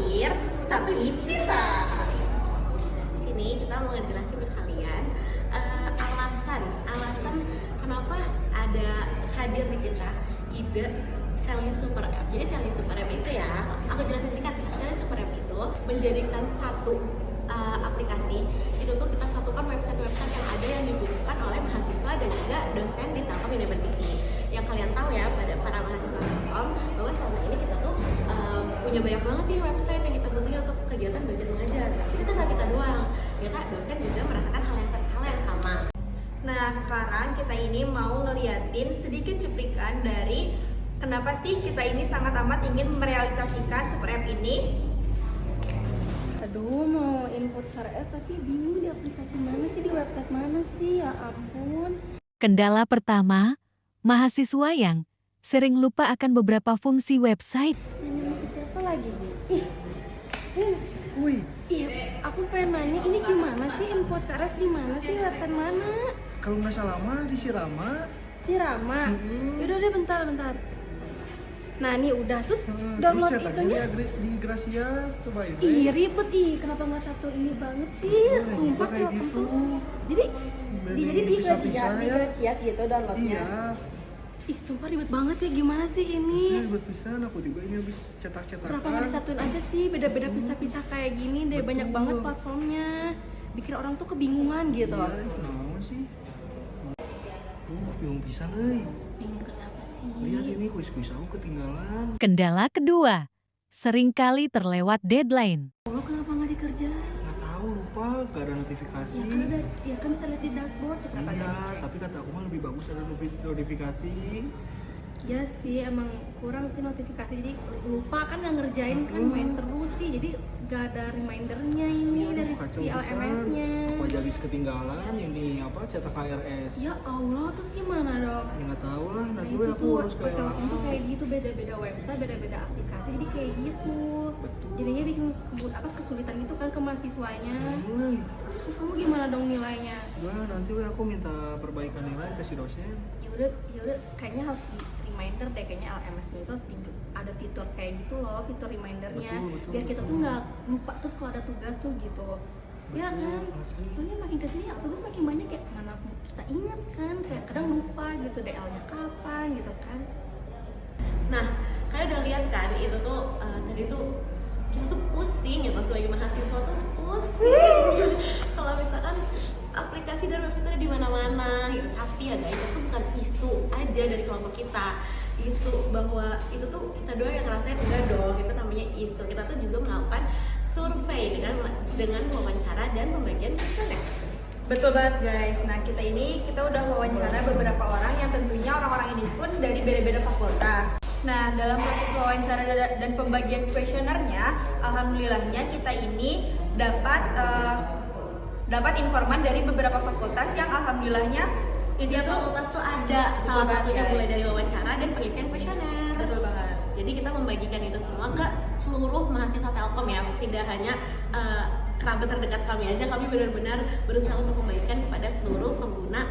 hampir tapi bisa. Di sini kita mau ngejelasin ke kalian alasan kenapa ada hadir di kita ide Teli Super App. Jadi Teli Super App itu ya, aku jelasin singkat. Teli Super App itu menjadikan satu aplikasi itu tuh kita satukan website-website yang ada yang dibutuhkan oleh mahasiswa dan juga dosen di Telkom University. Yang kalian tahu ya, pada para mahasiswa Telkom, bahwa selama ini kita tuh punya banyak banget nih website yang kita butuhin untuk kegiatan belajar mengajar. Tapi kita nggak kita doang, kita dosen juga merasakan hal yang sama. Nah, sekarang kita ini mau ngeliatin sedikit cuplikan dari kenapa sih kita ini sangat amat ingin merealisasikan Super App ini. Aduh, mau input HRS tapi bingung di aplikasi mana sih, di website mana sih, ya ampun. Kendala pertama, mahasiswa yang sering lupa akan beberapa fungsi website. Nanya ke siapa lagi, Bi? Wih, Aku pengen nanya, ini gimana sih input HRS di mana sih, website mana? kalau nggak salah mah di Sirama. Si Rama. Yaudah deh, bentar. Nah, nih udah, terus download terus cetaknya itunya. di Gracias, coba itu. Ih, ribet kenapa nggak satu ini banget sih? Sumpah kayak kalau gitu. Jadi di Bisa-bisa ya. Gracias gitu downloadnya. Iya. Ih, sumpah ribet banget ya, gimana sih ini? Terus ribet pisan, aku juga ini habis cetak-cetakan. Kenapa nggak disatuin aja sih, beda-beda pisah-pisah kayak gini deh, banyak Betul. banget platformnya. Bikin orang tuh kebingungan gitu. Iya, kenapa sih? Bingung pisan euy. Bingung kenapa sih? Lihat ini kuis-kuis aku ketinggalan. Kendala kedua, seringkali terlewat deadline. Lo kenapa nggak dikerjain? Nggak tahu, lupa, nggak ada notifikasi. Ya kan bisa lihat di dashboard, kenapa Iya, nggak dicek? tapi kata aku mah lebih bagus ada notifikasi. Ya sih, emang kurang sih notifikasi, jadi lupa kan nggak ngerjain kan, main terus sih, jadi gak ada remindernya ini dari si LMS-nya. Apa jadi ketinggalan ini apa cetak HRS? Ya Allah, terus gimana dong? Ya nggak tahu lah, Nah nanti itu aku tuh, harus kayak Telkom tuh kayak gitu, beda-beda website, beda-beda aplikasi, jadi kayak gitu. Betul. Jadinya bikin kesulitan gitu kan ke mahasiswanya. Terus kamu gimana dong nilainya? Nah, nanti aku minta perbaikan nilai ke si dosen. Ya udah, kayaknya harus di reminder deh, kayaknya LMS itu harus ada fitur kayak gitu loh, fitur remindernya. Betul, Biar kita tuh nggak lupa terus kalau ada tugas tuh gitu. Ya kan? asli. Soalnya makin kesini ya tugas makin banyak, kayak mana kita ingat kan, kayak kadang lupa gitu DL-nya kapan gitu kan. Nah, kalian udah lihat kan itu tuh tadi tuh kita tuh pusing ya, pas sebagai mahasiswa tuh pusing. Kalau misalkan aplikasi dan website itu ada di mana-mana gitu. Tapi ya guys, itu bukan isu aja dari kelompok kita. Isu bahwa itu tuh kita doang yang ngerasain, enggak dong, itu namanya isu. Kita tuh juga melakukan survei dengan wawancara dan pembagian kuesioner. Betul banget guys. Nah kita udah wawancara beberapa orang yang tentunya orang-orang ini pun dari beda-beda fakultas. Nah dalam proses wawancara dan pembagian kuesionernya, alhamdulillahnya kita ini dapat informan dari beberapa fakultas yang alhamdulillahnya Tiap fakultas tuh ada salah satunya mulai dari wawancara dan pengisian kuesioner. betul banget. Jadi kita membagikan itu semua ke seluruh mahasiswa Telkom ya, tidak hanya kerabat terdekat kami aja, kami benar-benar berusaha untuk membagikan kepada seluruh pengguna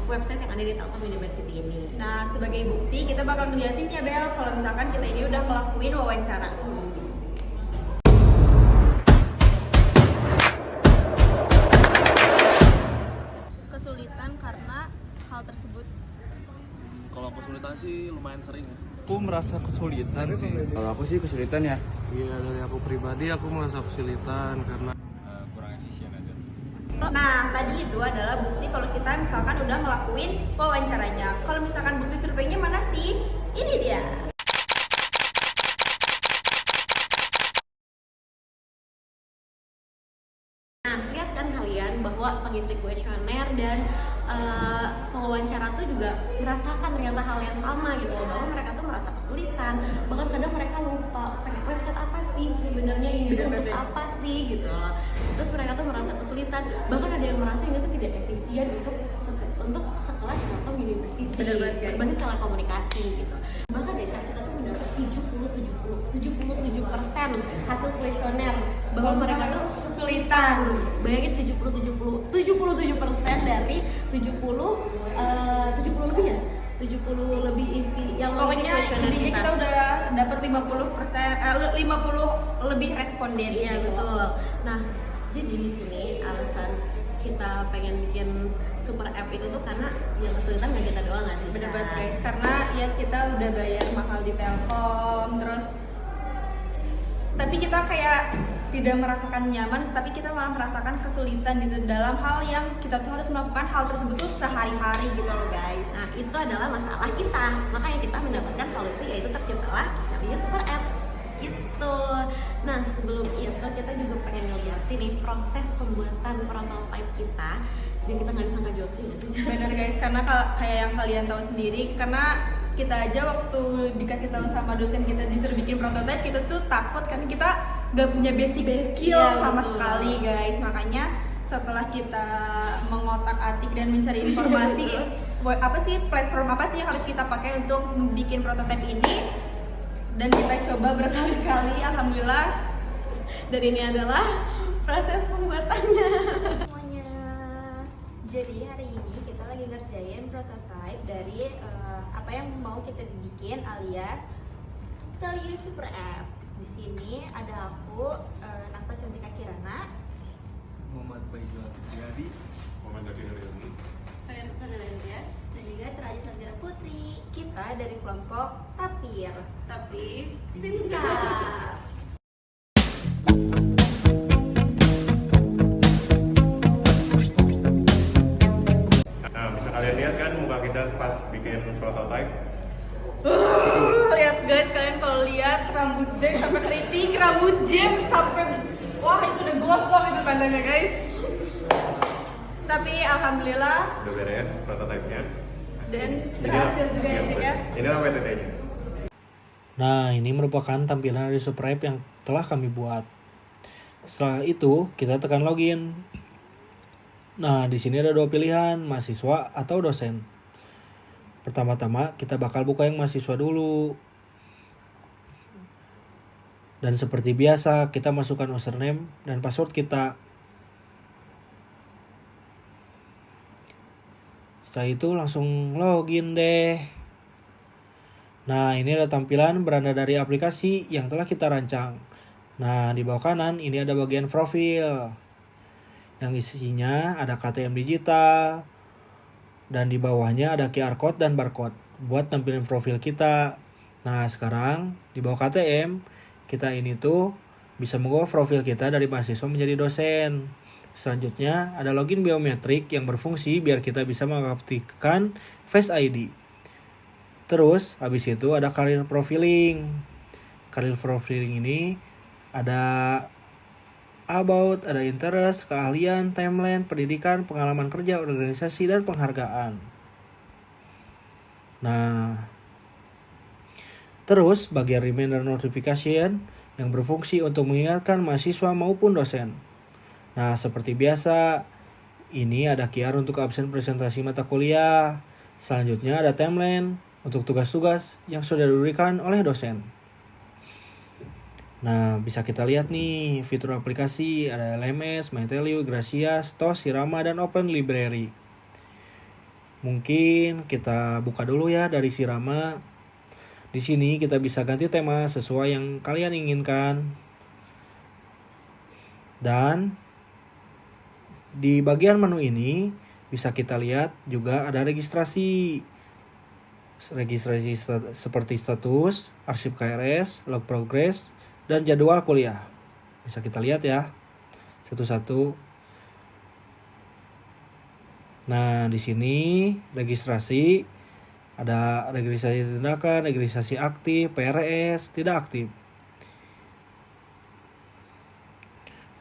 website yang ada di Telkom University ini. Nah sebagai bukti kita bakal ngeliatin ya Bel, kalau misalkan kita ini udah ngelakuin wawancara. Kesulitan karena hal tersebut. Kalau kesulitan sih lumayan sering. Aku merasa kesulitan sih. Kalau aku sih kesulitan ya. Iya, dari aku pribadi aku merasa kesulitan karena kurang efisien aja. Nah tadi itu adalah bukti kalau kita misalkan udah ngelakuin wawancaranya. Kalau misalkan bukti surveinya mana sih? Ini dia. Nah, lihat kan kalian bahwa pengisi kuesioner dan pewawancara tuh juga merasakan ternyata hal yang sama gitu, bahwa mereka tuh merasa kesulitan, bahkan kadang mereka lupa website apa sih sebenarnya ini tuh untuk apa sih gitu loh. Terus mereka tuh merasa kesulitan, bahkan ada yang merasa ini tuh tidak efisien untuk sekelas Telkom University berbasis telekomunikasi gitu. Bahkan deh kita tuh mendapat 77% hasil kuesioner bahwa mereka tuh kesulitan. Bayangin 77% dari 70 lebih ya? 70 lebih isi yang Pokoknya kuesioner intinya kita udah dapat 50 lebih responden. Iya gitu. betul. Nah, jadi di sini alasan kita pengen bikin super app itu tuh karena yang kesulitan nggak kita doang nggak sih? Bener Chan? banget guys, karena ya kita udah bayar mahal di Telkom, terus tapi kita kayak tidak merasakan nyaman, tapi kita malah merasakan kesulitan gitu dalam hal yang kita tuh harus melakukan hal tersebut tuh sehari-hari gitu loh guys. Nah, itu adalah masalah kita. Makanya kita mendapatkan solusi yaitu terciptalah namanya super app. Gitu. Nah, sebelum itu kita juga pengen ngeliatin nih proses pembuatan prototype kita. Biar kita nggak disangka joki nggak sih? Bener guys, karena kayak yang kalian tahu sendiri, karena kita aja waktu dikasih tahu sama dosen kita disuruh bikin prototype, kita tuh takut karena kita gak punya basic skill Iya, sama betul. sekali guys. Makanya setelah kita mengotak-atik dan mencari informasi apa sih platform apa sih yang harus kita pakai untuk bikin prototype ini, dan kita coba berkali-kali, alhamdulillah. Dan ini adalah proses pembuatannya. Semuanya. Jadi hari ini kita lagi ngerjain prototype dari apa yang mau kita bikin alias Tell You Super App. Di sini ada aku, Nafta Cantika Kirana, Muhammad Faizal Riyadi. Versa dan Andreas. Dan juga Teraja Sandra Putri. kita dari kelompok Tapir. Tapi Pintar. Nah, bisa kalian lihat kan muka kita pas bikin prototype. Lihat guys, kalian kalau lihat rambut James sampai keriting, rambut James sampai wah itu udah gosong itu tandanya guys. Tapi alhamdulillah Udah beres prototype-nya. dan berhasil juga ya Jack ya. Inilah PTT-nya. Nah, ini merupakan tampilan dari super app yang telah kami buat. Setelah itu, kita tekan login. Nah, di sini ada dua pilihan, mahasiswa atau dosen. Pertama-tama, kita bakal buka yang mahasiswa dulu. Dan seperti biasa, kita masukkan username dan password kita. Setelah itu langsung login deh. Nah, ini ada tampilan beranda dari aplikasi yang telah kita rancang. Nah, di bawah kanan ini ada bagian profil. Yang isinya ada KTM digital. Dan di bawahnya ada QR code dan barcode buat tampilin profil kita. Nah, sekarang di bawah KTM, kita ini tuh bisa mengubah profil kita dari mahasiswa menjadi dosen. Selanjutnya ada login biometrik yang berfungsi biar kita bisa mengaktifkan Face ID. Terus habis itu ada career profiling. Career profiling ini ada about, ada interest, keahlian, timeline, pendidikan, pengalaman kerja, organisasi, dan penghargaan. Nah, terus bagian reminder notification yang berfungsi untuk mengingatkan mahasiswa maupun dosen. Nah, seperti biasa, ini ada QR untuk absen presentasi mata kuliah. Selanjutnya ada timeline untuk tugas-tugas yang sudah diberikan oleh dosen. Nah, bisa kita lihat nih fitur aplikasi, ada LMS, MyTelio, Gracias, TOS, Sirama, dan Open Library. Mungkin kita buka dulu ya dari Sirama. Di sini kita bisa ganti tema sesuai yang kalian inginkan. Dan di bagian menu ini bisa kita lihat juga ada registrasi. Registrasi seperti status, arsip KRS, log progress, dan jadwal kuliah. Bisa kita lihat ya satu-satu. Nah, di sini registrasi ada registrasi tindakan, registrasi aktif, PRS, tidak aktif.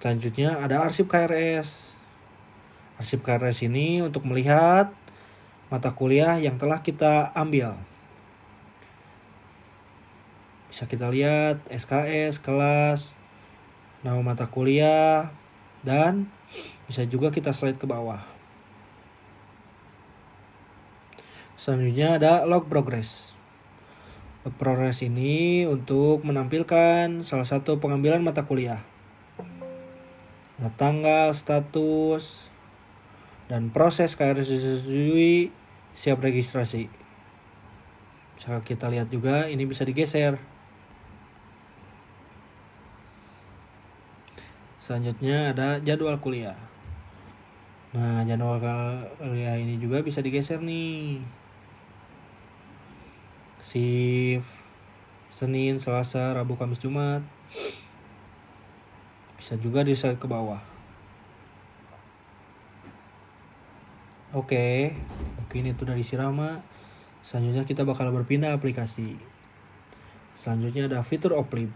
Selanjutnya ada arsip KRS. Arsip KRS ini untuk melihat mata kuliah yang telah kita ambil. Bisa kita lihat SKS, kelas, nama mata kuliah, dan bisa juga kita slide ke bawah. Selanjutnya ada log progress. Log progress ini untuk menampilkan salah satu pengambilan mata kuliah. Ada tanggal, status, dan proses KRS disetujui, siap registrasi. Bisa kita lihat juga ini bisa digeser. Selanjutnya ada jadwal kuliah. Nah, jadwal kuliah ini juga bisa digeser nih. Shift Senin, Selasa, Rabu, Kamis, Jumat. Bisa juga di-slide ke bawah. Oke, mungkin itu dari Sirama. Selanjutnya kita bakal berpindah aplikasi. Selanjutnya ada fitur Oplip.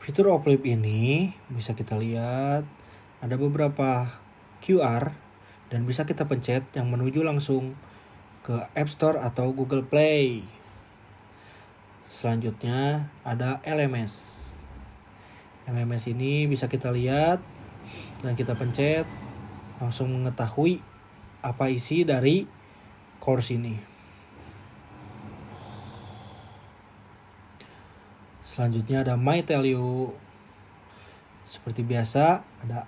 Fitur Oplip ini bisa kita lihat ada beberapa QR dan bisa kita pencet yang menuju langsung ke App Store atau Google Play. Selanjutnya ada LMS. LMS ini bisa kita lihat dan kita pencet langsung mengetahui apa isi dari course ini. Selanjutnya ada My Tell You. Seperti biasa ada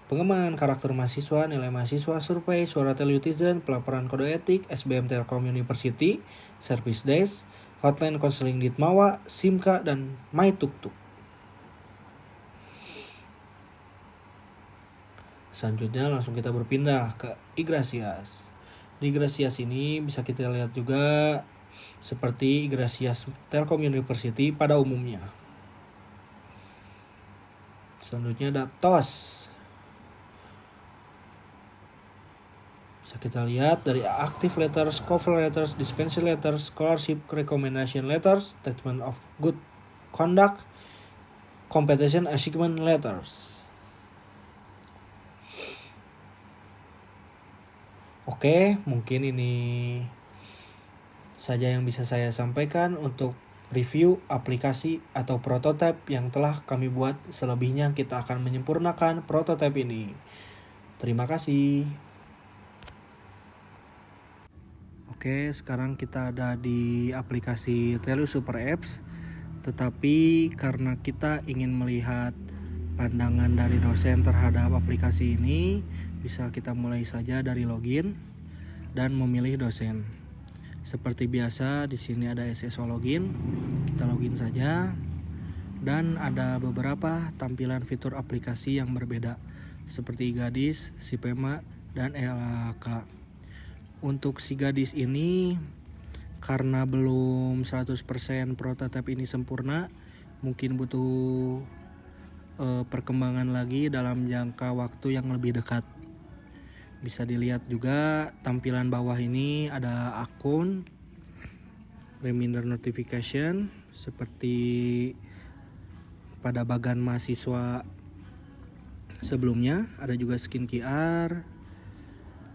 pengembangan karakter mahasiswa, nilai mahasiswa, survei, suara telutizen, pelaporan kode etik, SBM Telkom University, Service Desk, hotline konseling Ditmawa, Simka, dan My Tuk-Tuk. Selanjutnya langsung kita berpindah ke Igrasias. Di Igrasias ini bisa kita lihat juga seperti Igrasias Telkom University pada umumnya. Selanjutnya ada TOS. Bisa kita lihat dari active letters, cover letters, dispensing letters, scholarship recommendation letters, statement of good conduct, competition achievement letters. Oke, mungkin ini saja yang bisa saya sampaikan untuk review aplikasi atau prototipe yang telah kami buat. Selebihnya kita akan menyempurnakan prototipe ini. Terima kasih. Oke, sekarang kita ada di aplikasi Telu Super Apps. Tetapi karena kita ingin melihat pandangan dari dosen terhadap aplikasi ini, bisa kita mulai saja dari login dan memilih dosen. Seperti biasa, di sini ada SSO login. Kita login saja dan ada beberapa tampilan fitur aplikasi yang berbeda seperti Gadis, Sipema, dan LAK. Untuk si Gadis ini karena belum 100% prototipe ini sempurna, mungkin butuh perkembangan lagi dalam jangka waktu yang lebih dekat. Bisa dilihat juga tampilan bawah ini ada akun, reminder notification seperti pada bagan mahasiswa sebelumnya. Ada juga skin QR,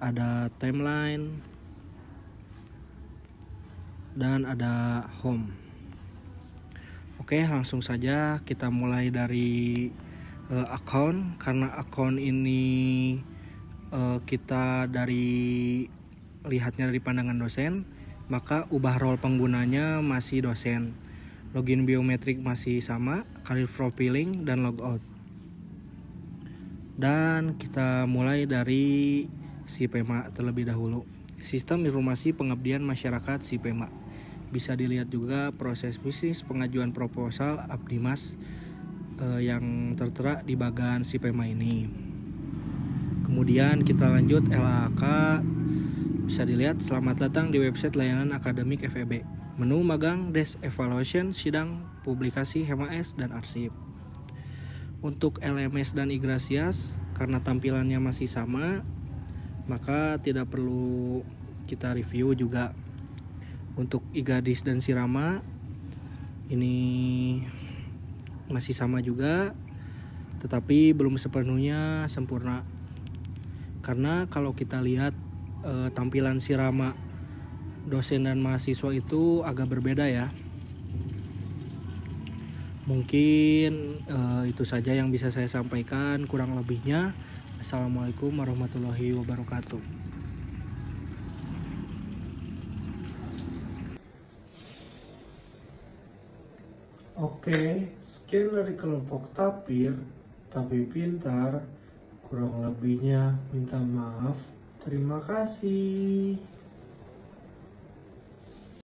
ada timeline, dan ada home. Oke, langsung saja kita mulai dari account. Karena account ini kita lihatnya dari pandangan dosen, maka ubah role penggunanya masih dosen. Login biometrik masih sama, career profiling, dan logout. Dan kita mulai dari Sipema terlebih dahulu. Sistem Informasi Pengabdian Masyarakat Sipema. Bisa dilihat juga proses bisnis pengajuan proposal Abdimas yang tertera di bagan Sipema ini. Kemudian kita lanjut LAK. Bisa dilihat selamat datang di website layanan akademik FEB. Menu magang, desk evaluation, sidang, publikasi, HMAS, dan arsip. Untuk LMS dan Igrasias, karena tampilannya masih sama, maka tidak perlu kita review juga. Untuk Igadis dan Sirama ini masih sama juga, tetapi belum sepenuhnya sempurna. Karena kalau kita lihat tampilan Sirama dosen dan mahasiswa itu agak berbeda ya. Mungkin itu saja yang bisa saya sampaikan. Kurang lebihnya, Assalamualaikum warahmatullahi wabarakatuh. Oke, sekian dari kelompok Tapir, tapi pintar. Kurang lebihnya minta maaf. Terima kasih.